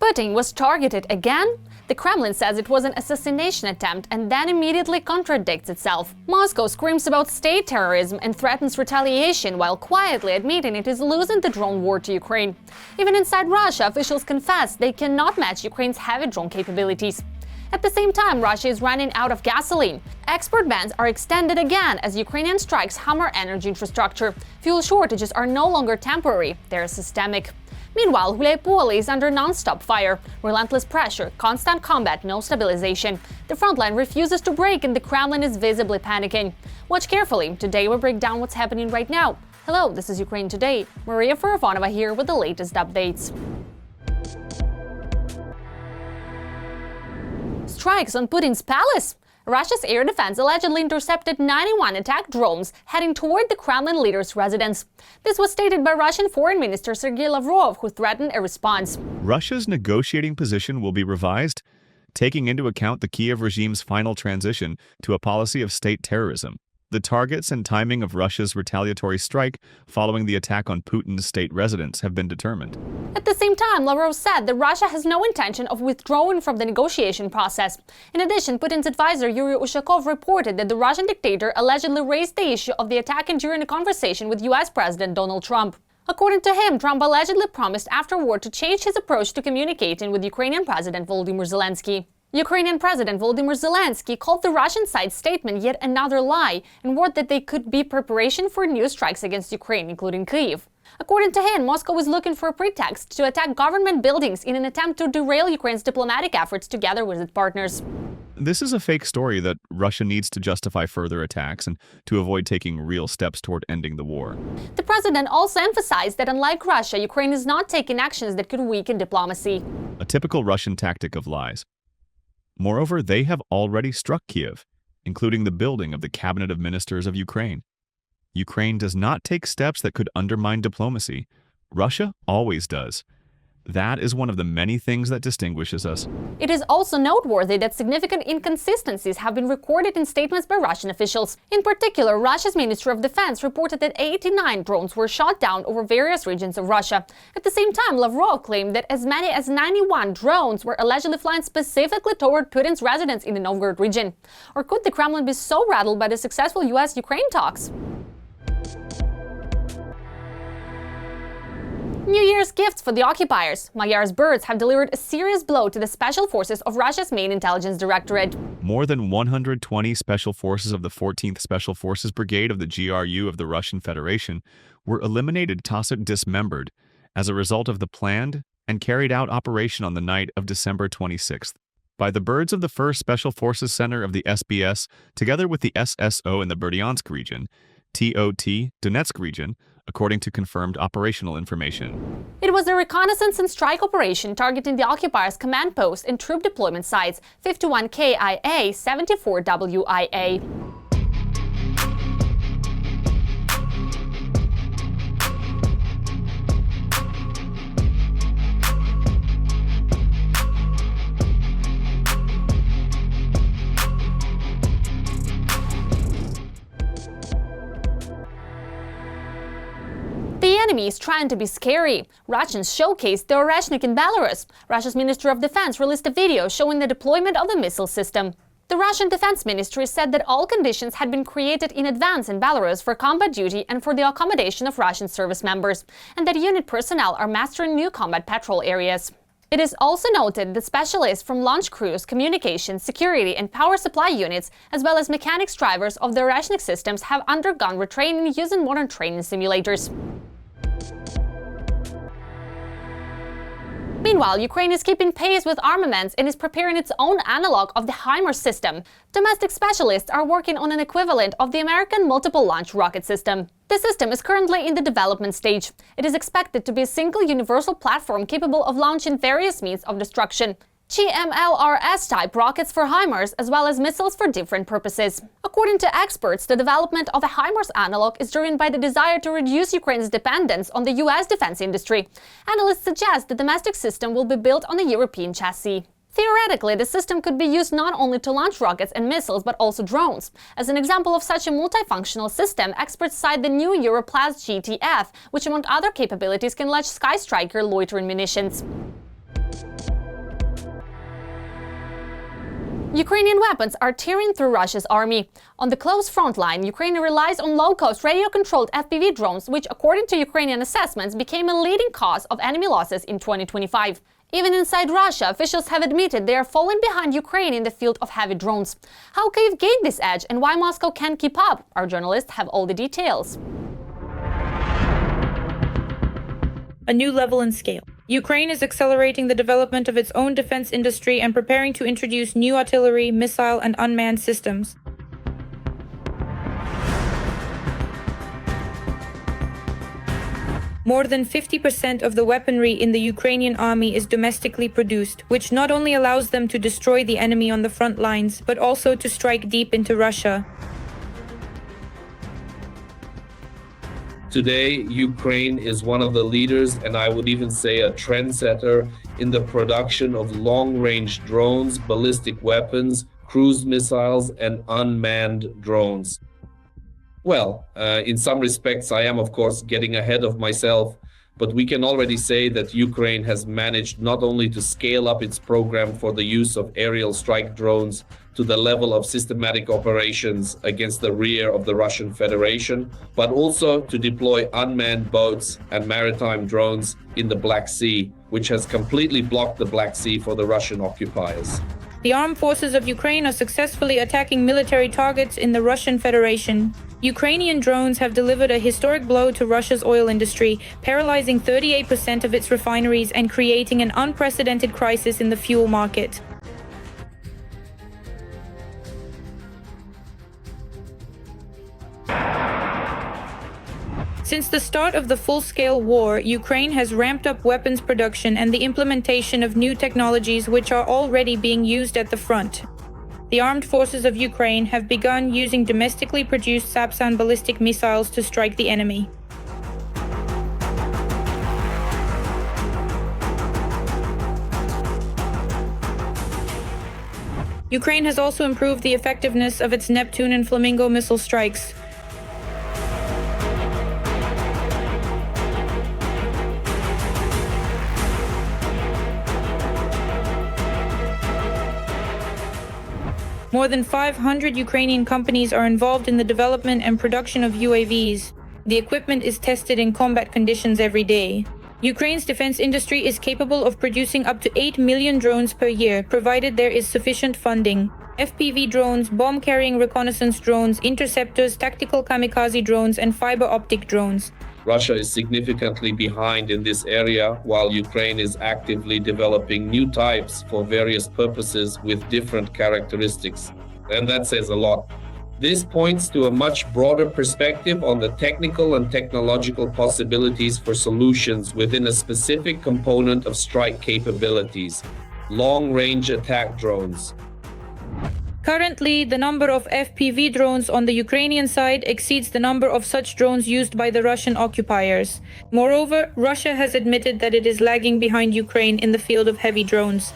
Putin was targeted again? The Kremlin says it was an assassination attempt and then immediately contradicts itself. Moscow screams about state terrorism and threatens retaliation while quietly admitting it is losing the drone war to Ukraine. Even inside Russia, officials confess they cannot match Ukraine's heavy drone capabilities. At the same time, Russia is running out of gasoline. Export bans are extended again as Ukrainian strikes hammer energy infrastructure. Fuel shortages are no longer temporary, they're systemic. Meanwhile, Huliaipole is under nonstop fire, relentless pressure, constant combat, no stabilization. The frontline refuses to break and the Kremlin is visibly panicking. Watch carefully. Today we break down what's happening right now. Hello, this is Ukraine Today. Maria Farafonova here with the latest updates. Strikes on Putin's palace? Russia's air defense allegedly intercepted 91 attack drones heading toward the Kremlin leader's residence. This was stated by Russian Foreign Minister Sergei Lavrov, who threatened a response. Russia's negotiating position will be revised, taking into account the Kiev regime's final transition to a policy of state terrorism. The targets and timing of Russia's retaliatory strike following the attack on Putin's state residence have been determined. At the same time, Lavrov said that Russia has no intention of withdrawing from the negotiation process. In addition, Putin's advisor Yuri Ushakov reported that the Russian dictator allegedly raised the issue of the attack during a conversation with U.S. President Donald Trump. According to him, Trump allegedly promised afterward to change his approach to communicating with Ukrainian President Volodymyr Zelensky. Ukrainian President Volodymyr Zelensky called the Russian side's statement yet another lie and warned that they could be preparation for new strikes against Ukraine, including Kyiv. According to him, Moscow is looking for a pretext to attack government buildings in an attempt to derail Ukraine's diplomatic efforts together with its partners. This is a fake story that Russia needs to justify further attacks and to avoid taking real steps toward ending the war. The president also emphasized that unlike Russia, Ukraine is not taking actions that could weaken diplomacy. A typical Russian tactic of lies. Moreover, they have already struck Kiev, including the building of the Cabinet of Ministers of Ukraine. Ukraine does not take steps that could undermine diplomacy. Russia always does. That is one of the many things that distinguishes us. It is also noteworthy that significant inconsistencies have been recorded in statements by Russian officials. In particular, Russia's Ministry of Defense reported that 89 drones were shot down over various regions of Russia. At the same time, Lavrov claimed that as many as 91 drones were allegedly flying specifically toward Putin's residence in the Novgorod region. Or could the Kremlin be so rattled by the successful US-Ukraine talks? New Year's gifts for the occupiers. Magyar's birds have delivered a serious blow to the special forces of Russia's main intelligence directorate. More than 120 special forces of the 14th Special Forces Brigade of the GRU of the Russian Federation were eliminated, dismembered, as a result of the planned and carried out operation on the night of December 26th. By the birds of the 1st Special Forces Center of the SBS, together with the SSO in the Berdyansk region, TOT, Donetsk region, according to confirmed operational information. It was a reconnaissance and strike operation targeting the occupiers' command post and troop deployment sites 51 KIA, 74 WIA. The enemy is trying to be scary. Russians showcased the Oreshnik in Belarus. Russia's Ministry of Defense released a video showing the deployment of the missile system. The Russian Defense Ministry said that all conditions had been created in advance in Belarus for combat duty and for the accommodation of Russian service members, and that unit personnel are mastering new combat patrol areas. It is also noted that specialists from launch crews, communications, security and power supply units, as well as mechanics drivers of the Oreshnik systems have undergone retraining using modern training simulators. Meanwhile, Ukraine is keeping pace with armaments and is preparing its own analog of the HIMARS system. Domestic specialists are working on an equivalent of the American multiple launch rocket system. The system is currently in the development stage. It is expected to be a single universal platform capable of launching various means of destruction. GMLRS-type rockets for HIMARS, as well as missiles for different purposes. According to experts, the development of a HIMARS analog is driven by the desire to reduce Ukraine's dependence on the U.S. defense industry. Analysts suggest the domestic system will be built on a European chassis. Theoretically, the system could be used not only to launch rockets and missiles, but also drones. As an example of such a multifunctional system, experts cite the new Europlast GTF, which among other capabilities can launch Sky Striker loitering munitions. Ukrainian weapons are tearing through Russia's army. On the close front line, Ukraine relies on low-cost radio-controlled FPV drones, which, according to Ukrainian assessments, became a leading cause of enemy losses in 2025. Even inside Russia, officials have admitted they are falling behind Ukraine in the field of heavy drones. How Kyiv gained this edge and why Moscow can't keep up? Our journalists have all the details. A new level and scale. Ukraine is accelerating the development of its own defense industry and preparing to introduce new artillery, missile, and unmanned systems. More than 50% of the weaponry in the Ukrainian army is domestically produced, which not only allows them to destroy the enemy on the front lines, but also to strike deep into Russia. Today, Ukraine is one of the leaders, and I would even say a trendsetter, in the production of long-range drones, ballistic weapons, cruise missiles, and unmanned drones. Well, in some respects, I am, of course, getting ahead of myself, but we can already say that Ukraine has managed not only to scale up its program for the use of aerial strike drones to the level of systematic operations against the rear of the Russian Federation, but also to deploy unmanned boats and maritime drones in the Black Sea, which has completely blocked the Black Sea for the Russian occupiers. The armed forces of Ukraine are successfully attacking military targets in the Russian Federation. Ukrainian drones have delivered a historic blow to Russia's oil industry, paralyzing 38% of its refineries and creating an unprecedented crisis in the fuel market. Since the start of the full-scale war, Ukraine has ramped up weapons production and the implementation of new technologies which are already being used at the front. The armed forces of Ukraine have begun using domestically produced Sapsan ballistic missiles to strike the enemy. Ukraine has also improved the effectiveness of its Neptune and Flamingo missile strikes. More than 500 Ukrainian companies are involved in the development and production of UAVs. The equipment is tested in combat conditions every day. Ukraine's defense industry is capable of producing up to 8 million drones per year, provided there is sufficient funding. FPV drones, bomb-carrying reconnaissance drones, interceptors, tactical kamikaze drones, and fiber optic drones. Russia is significantly behind in this area, while Ukraine is actively developing new types for various purposes with different characteristics. And that says a lot. This points to a much broader perspective on the technical and technological possibilities for solutions within a specific component of strike capabilities: long-range attack drones. Currently, the number of FPV drones on the Ukrainian side exceeds the number of such drones used by the Russian occupiers. Moreover, Russia has admitted that it is lagging behind Ukraine in the field of heavy drones.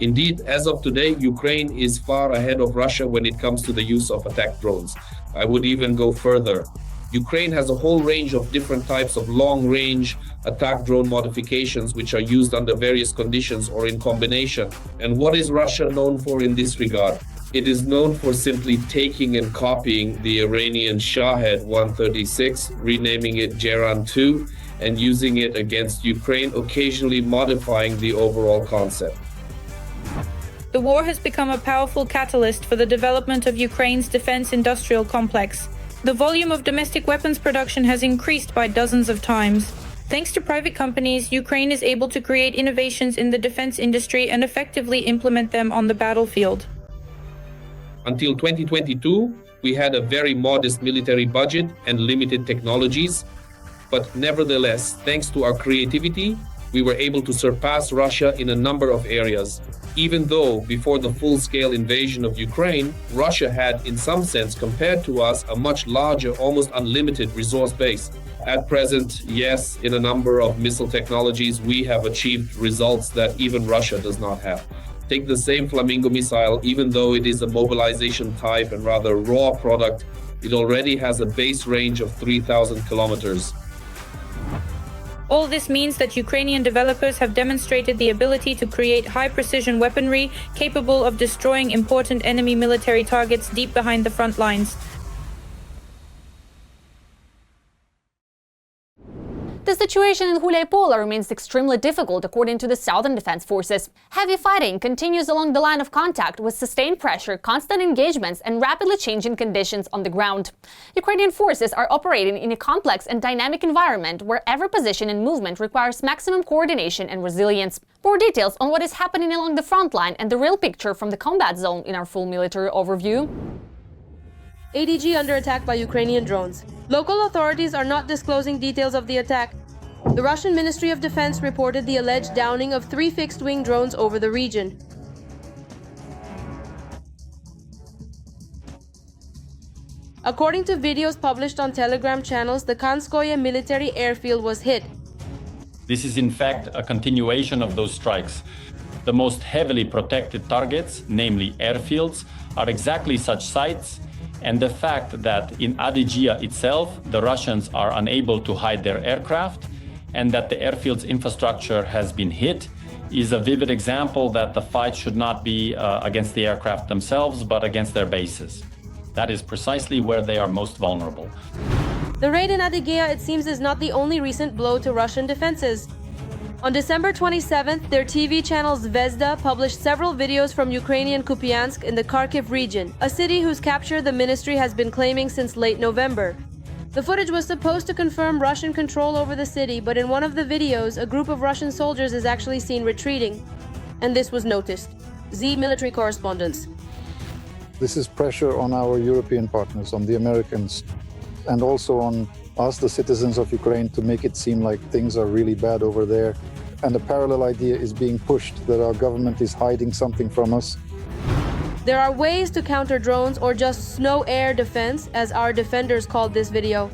Indeed, as of today, Ukraine is far ahead of Russia when it comes to the use of attack drones. I would even go further. Ukraine has a whole range of different types of long-range attack drone modifications which are used under various conditions or in combination. And what is Russia known for in this regard? It is known for simply taking and copying the Iranian Shahed 136, renaming it Geran 2, and using it against Ukraine, occasionally modifying the overall concept. The war has become a powerful catalyst for the development of Ukraine's defense industrial complex. The volume of domestic weapons production has increased by dozens of times. Thanks to private companies, Ukraine is able to create innovations in the defense industry and effectively implement them on the battlefield. Until 2022, we had a very modest military budget and limited technologies. But nevertheless, thanks to our creativity, we were able to surpass Russia in a number of areas. Even though, before the full-scale invasion of Ukraine, Russia had, in some sense, compared to us, a much larger, almost unlimited resource base. At present, yes, in a number of missile technologies, we have achieved results that even Russia does not have. Take the same Flamingo missile, even though it is a mobilization type and rather raw product, it already has a base range of 3,000 kilometers. All this means that Ukrainian developers have demonstrated the ability to create high-precision weaponry capable of destroying important enemy military targets deep behind the front lines. The situation in Huliaipole remains extremely difficult according to the Southern Defense Forces. Heavy fighting continues along the line of contact with sustained pressure, constant engagements and rapidly changing conditions on the ground. Ukrainian forces are operating in a complex and dynamic environment where every position and movement requires maximum coordination and resilience. More details on what is happening along the front line and the real picture from the combat zone in our full military overview. ADG under attack by Ukrainian drones. Local authorities are not disclosing details of the attack. The Russian Ministry of Defense reported the alleged downing of 3 fixed-wing drones over the region. According to videos published on Telegram channels, the Kanskoye military airfield was hit. This is in fact a continuation of those strikes. The most heavily protected targets, namely airfields, are exactly such sites, and the fact that in Adygea itself the Russians are unable to hide their aircraft and that the airfield's infrastructure has been hit is a vivid example that the fight should not be against the aircraft themselves but against their bases. That is precisely where they are most vulnerable. The raid in Adygea, it seems, is not the only recent blow to Russian defenses. On December 27th, their TV channel Zvezda published several videos from Ukrainian Kupiansk in the Kharkiv region, a city whose capture the ministry has been claiming since late November. The footage was supposed to confirm Russian control over the city, but in one of the videos, a group of Russian soldiers is actually seen retreating. And this was noticed. Z military correspondence. This is pressure on our European partners, on the Americans, and also on us, the citizens of Ukraine, to make it seem like things are really bad over there. And a parallel idea is being pushed that our government is hiding something from us. There are ways to counter drones, or just snow-air defense, as our defenders called this video.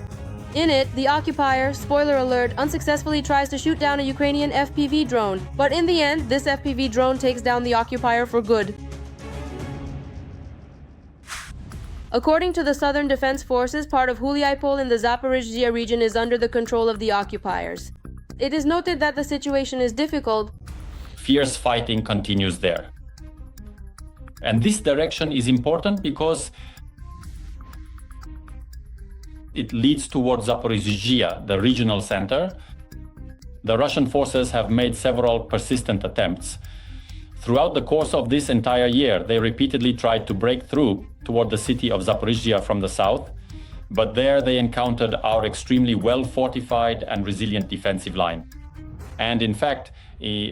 In it, the occupier, spoiler alert, unsuccessfully tries to shoot down a Ukrainian FPV drone. But in the end, this FPV drone takes down the occupier for good. According to the Southern Defense Forces, part of Huliaipole in the Zaporizhzhia region is under the control of the occupiers. It is noted that the situation is difficult. Fierce fighting continues there. And this direction is important because it leads towards Zaporizhzhia, the regional center. The Russian forces have made several persistent attempts. Throughout the course of this entire year, they repeatedly tried to break through toward the city of Zaporizhzhia from the south, but there they encountered our extremely well-fortified and resilient defensive line. And in fact,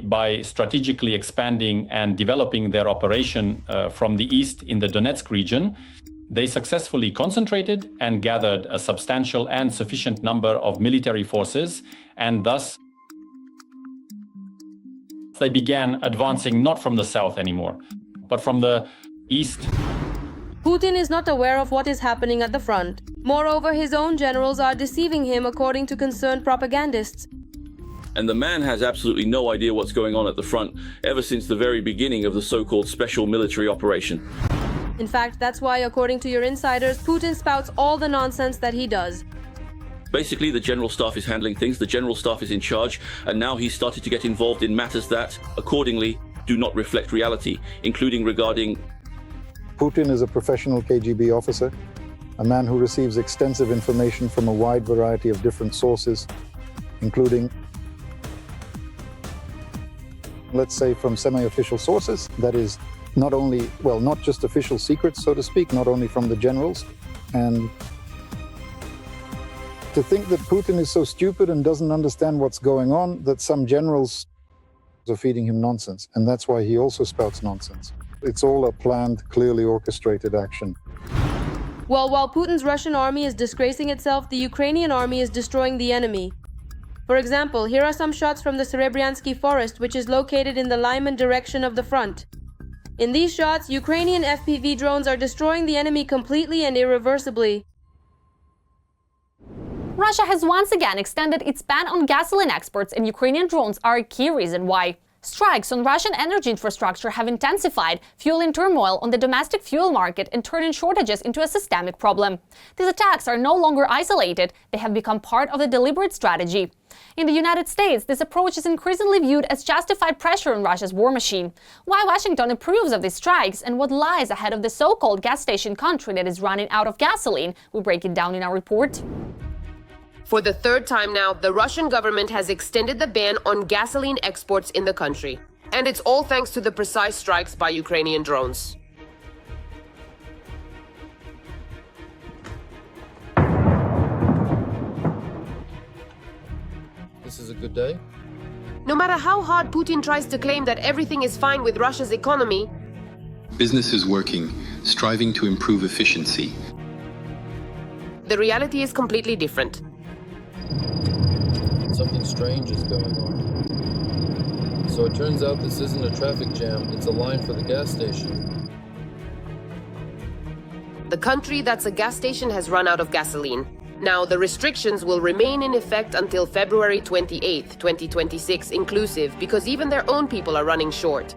by strategically expanding and developing their operation from the east in the Donetsk region, they successfully concentrated and gathered a substantial and sufficient number of military forces, and thus they began advancing not from the south anymore, but from the east. Putin is not aware of what is happening at the front. Moreover, his own generals are deceiving him, according to concerned propagandists. And the man has absolutely no idea what's going on at the front ever since the very beginning of the so-called special military operation. In fact, that's why, according to your insiders, Putin spouts all the nonsense that he does. Basically, the general staff is handling things, the general staff is in charge, and now he's started to get involved in matters that, accordingly, do not reflect reality, including regarding... Putin is a professional KGB officer, a man who receives extensive information from a wide variety of different sources, including, let's say, from semi-official sources, that is not only, well, not just official secrets, so to speak, not only from the generals. And to think that Putin is so stupid and doesn't understand what's going on, that some generals are feeding him nonsense. And that's why he also spouts nonsense. It's all a planned, clearly orchestrated action. Well, while Putin's Russian army is disgracing itself, the Ukrainian army is destroying the enemy. For example, here are some shots from the Serebryansky forest, which is located in the Lyman direction of the front. In these shots, Ukrainian FPV drones are destroying the enemy completely and irreversibly. Russia has once again extended its ban on gasoline exports, and Ukrainian drones are a key reason why. Strikes on Russian energy infrastructure have intensified, fueling turmoil on the domestic fuel market and turning shortages into a systemic problem. These attacks are no longer isolated, they have become part of the deliberate strategy. In the United States, this approach is increasingly viewed as justified pressure on Russia's war machine. Why Washington approves of these strikes and what lies ahead of the so-called gas station country that is running out of gasoline, we break it down in our report. For the third time now, the Russian government has extended the ban on gasoline exports in the country. And it's all thanks to the precise strikes by Ukrainian drones. This is a good day. No matter how hard Putin tries to claim that everything is fine with Russia's economy, business is working, striving to improve efficiency. The reality is completely different. Something strange is going on. So it turns out this isn't a traffic jam, it's a line for the gas station. The country that's a gas station has run out of gasoline. Now, the restrictions will remain in effect until February 28, 2026 inclusive, because even their own people are running short.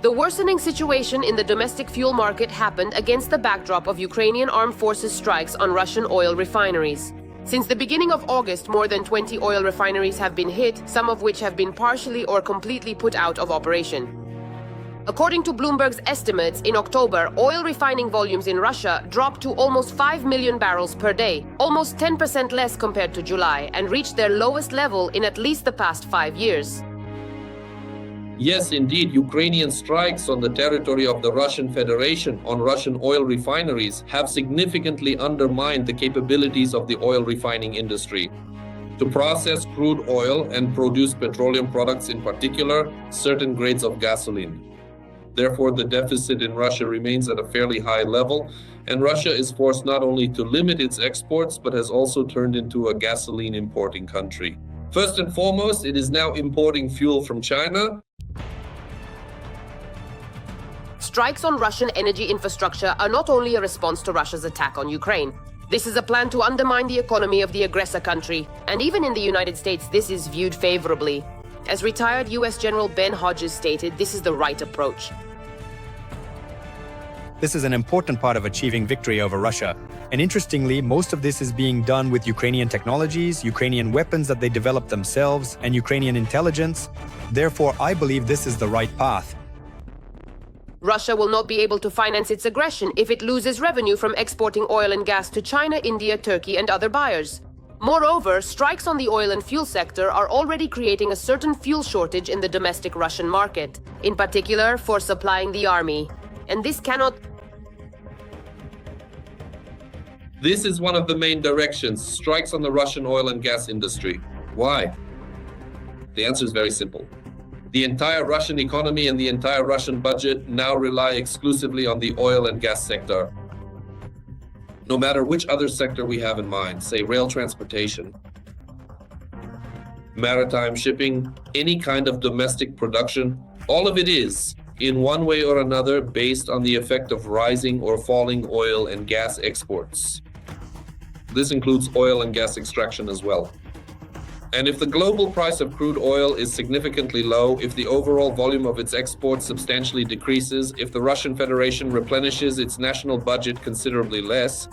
The worsening situation in the domestic fuel market happened against the backdrop of Ukrainian armed forces strikes on Russian oil refineries. Since the beginning of August, more than 20 oil refineries have been hit, some of which have been partially or completely put out of operation. According to Bloomberg's estimates, in October, oil refining volumes in Russia dropped to almost 5 million barrels per day, almost 10% less compared to July, and reached their lowest level in at least the past 5 years. Yes, indeed, Ukrainian strikes on the territory of the Russian Federation on Russian oil refineries have significantly undermined the capabilities of the oil refining industry to process crude oil and produce petroleum products, in particular, certain grades of gasoline. Therefore, the deficit in Russia remains at a fairly high level, and Russia is forced not only to limit its exports, but has also turned into a gasoline importing country. First and foremost, it is now importing fuel from China. Strikes on Russian energy infrastructure are not only a response to Russia's attack on Ukraine. This is a plan to undermine the economy of the aggressor country, and even in the United States, this is viewed favorably. As retired US General Ben Hodges stated, this is the right approach. This is an important part of achieving victory over Russia. And interestingly, most of this is being done with Ukrainian technologies, Ukrainian weapons that they developed themselves, and Ukrainian intelligence. Therefore, I believe this is the right path. Russia will not be able to finance its aggression if it loses revenue from exporting oil and gas to China, India, Turkey, and other buyers. Moreover, strikes on the oil and fuel sector are already creating a certain fuel shortage in the domestic Russian market, in particular for supplying the army. And this cannot... This is one of the main directions, strikes on the Russian oil and gas industry. Why? The answer is very simple. The entire Russian economy and the entire Russian budget now rely exclusively on the oil and gas sector. No matter which other sector we have in mind, say rail transportation, maritime shipping, any kind of domestic production, all of it is, in one way or another, based on the effect of rising or falling oil and gas exports. This includes oil and gas extraction as well. And if the global price of crude oil is significantly low, if the overall volume of its exports substantially decreases, if the Russian Federation replenishes its national budget considerably less,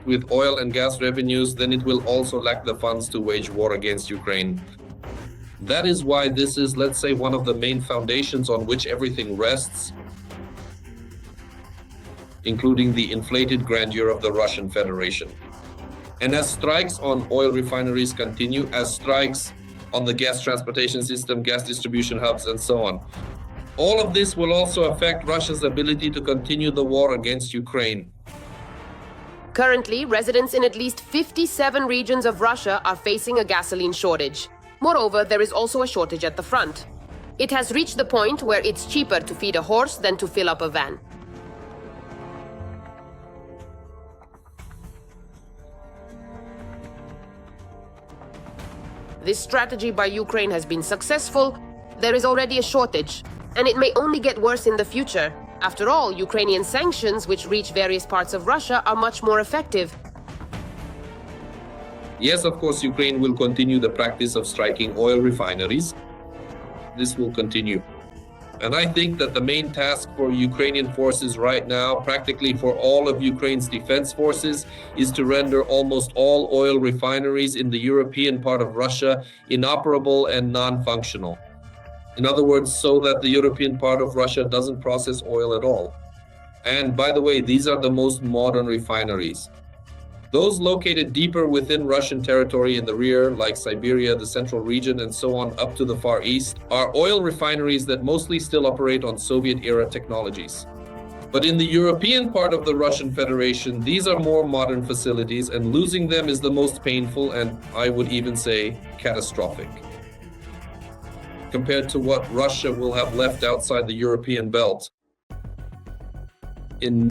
with oil and gas revenues, then it will also lack the funds to wage war against Ukraine. That is why this is, let's say, one of the main foundations on which everything rests, including the inflated grandeur of the Russian Federation. And as strikes on oil refineries continue, as strikes on the gas transportation system, gas distribution hubs, and so on, all of this will also affect Russia's ability to continue the war against Ukraine. Currently, residents in at least 57 regions of Russia are facing a gasoline shortage. Moreover, there is also a shortage at the front. It has reached the point where it's cheaper to feed a horse than to fill up a van. This strategy by Ukraine has been successful. There is already a shortage, and it may only get worse in the future. After all, Ukrainian sanctions, which reach various parts of Russia, are much more effective. Yes, of course, Ukraine will continue the practice of striking oil refineries. This will continue. And I think that the main task for Ukrainian forces right now, practically for all of Ukraine's defense forces, is to render almost all oil refineries in the European part of Russia inoperable and non-functional. In other words, so that the European part of Russia doesn't process oil at all. And by the way, these are the most modern refineries. Those located deeper within Russian territory in the rear, like Siberia, the central region, and so on up to the Far East, are oil refineries that mostly still operate on Soviet-era technologies. But in the European part of the Russian Federation, these are more modern facilities, and losing them is the most painful and, I would even say, catastrophic, compared to what Russia will have left outside the European belt.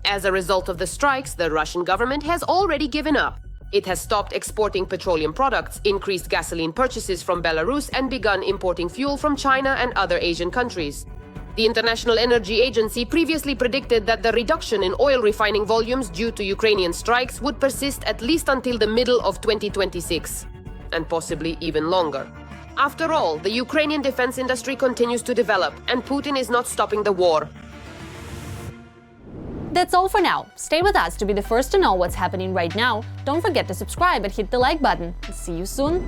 As a result of the strikes, the Russian government has already given up. It has stopped exporting petroleum products, increased gasoline purchases from Belarus, and begun importing fuel from China and other Asian countries. The International Energy Agency previously predicted that the reduction in oil refining volumes due to Ukrainian strikes would persist at least until the middle of 2026, and possibly even longer. After all, the Ukrainian defense industry continues to develop, and Putin is not stopping the war. That's all for now. Stay with us to be the first to know what's happening right now. Don't forget to subscribe and hit the like button. See you soon.